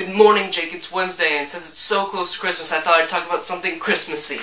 Good morning, Jake. It's Wednesday, and since it's so close to Christmas, I thought I'd talk about something Christmassy.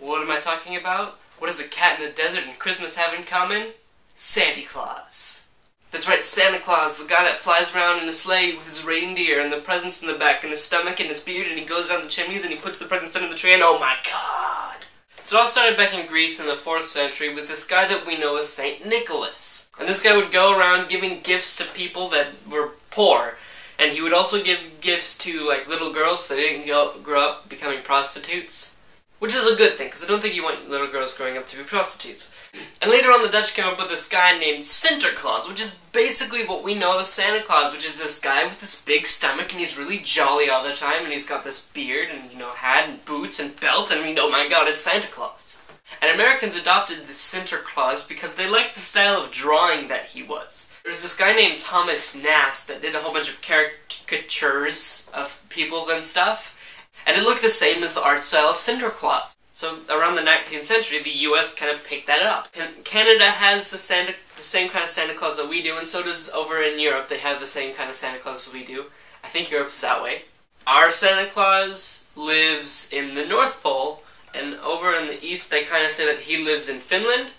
What am I talking about? What does a cat in the desert and Christmas have in common? Santa Claus. That's right, Santa Claus, the guy that flies around in a sleigh with his reindeer and the presents in the back and his stomach and his beard, and he goes down the chimneys and he puts the presents under the tree, and oh my god! So it all started back in Greece in the 4th century with this guy that we know as Saint Nicholas. And this guy would go around giving gifts to people that were poor. And he would also give gifts to, like, little girls so they didn't grow up becoming prostitutes. Which is a good thing, because I don't think you want little girls growing up to be prostitutes. And later on the Dutch came up with this guy named Sinterklaus, which is basically what we know as Santa Claus, which is this guy with this big stomach, and he's really jolly all the time, and he's got this beard, and, hat, and boots, and belt, and oh my god, it's Santa Claus. And Americans adopted this Sinterklaus because they liked the style of drawing that he was. There's this guy named Thomas Nast that did a whole bunch of caricatures of peoples and stuff, and it looked the same as the art style of Sinterklaas. So around the 19th century, the US kind of picked that up. Canada has the same kind of Santa Claus that we do, and so does over in Europe. They have the same kind of Santa Claus as we do. I think Europe's that way. Our Santa Claus lives in the North Pole, and over in the East they kind of say that he lives in Finland,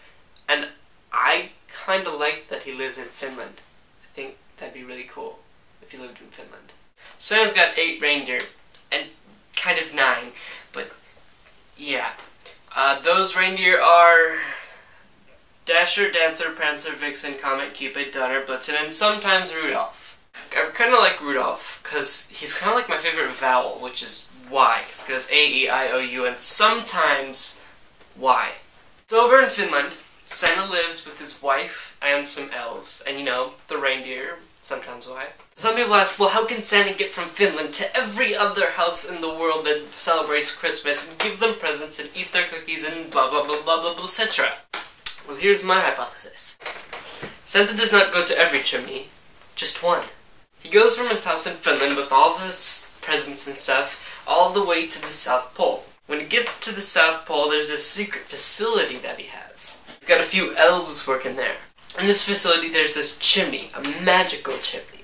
and I kind of like that he lives in Finland. I think that'd be really cool if he lived in Finland. Santa's got 8 reindeer, and kind of 9, but yeah. Those reindeer are Dasher, Dancer, Prancer, Vixen, Comet, Cupid, Donner, Blitzen, and sometimes Rudolph. I kind of like Rudolph, because he's kind of like my favorite vowel, which is Y. It goes A, E, I, O, U, and sometimes Y. So over in Finland, Santa lives with his wife and some elves, and the reindeer, sometimes why. Some people ask, well, how can Santa get from Finland to every other house in the world that celebrates Christmas and give them presents and eat their cookies and blah blah blah blah blah blah, etc.? Well, here's my hypothesis. Santa does not go to every chimney, just one. He goes from his house in Finland with all the presents and stuff all the way to the South Pole. When he gets to the South Pole, there's a secret facility that he has. He's got a few elves working there. In this facility, there's this chimney, a magical chimney.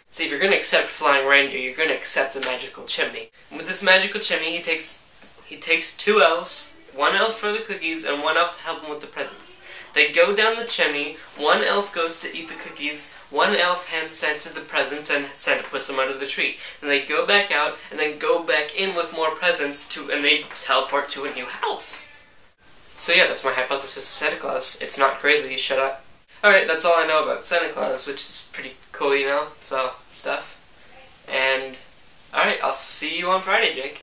See, if you're going to accept flying reindeer, you're going to accept a magical chimney. And with this magical chimney, he takes 2 elves, 1 elf for the cookies, and 1 elf to help him with the presents. They go down the chimney, 1 elf goes to eat the cookies, 1 elf hands Santa the presents, and Santa puts them under the tree. And they go back out, and then go back in with more presents, and they teleport to a new house. So yeah, that's my hypothesis of Santa Claus. It's not crazy, shut up. Alright, that's all I know about Santa Claus, which is pretty cool, so, stuff. And, alright, I'll see you on Friday, Jake.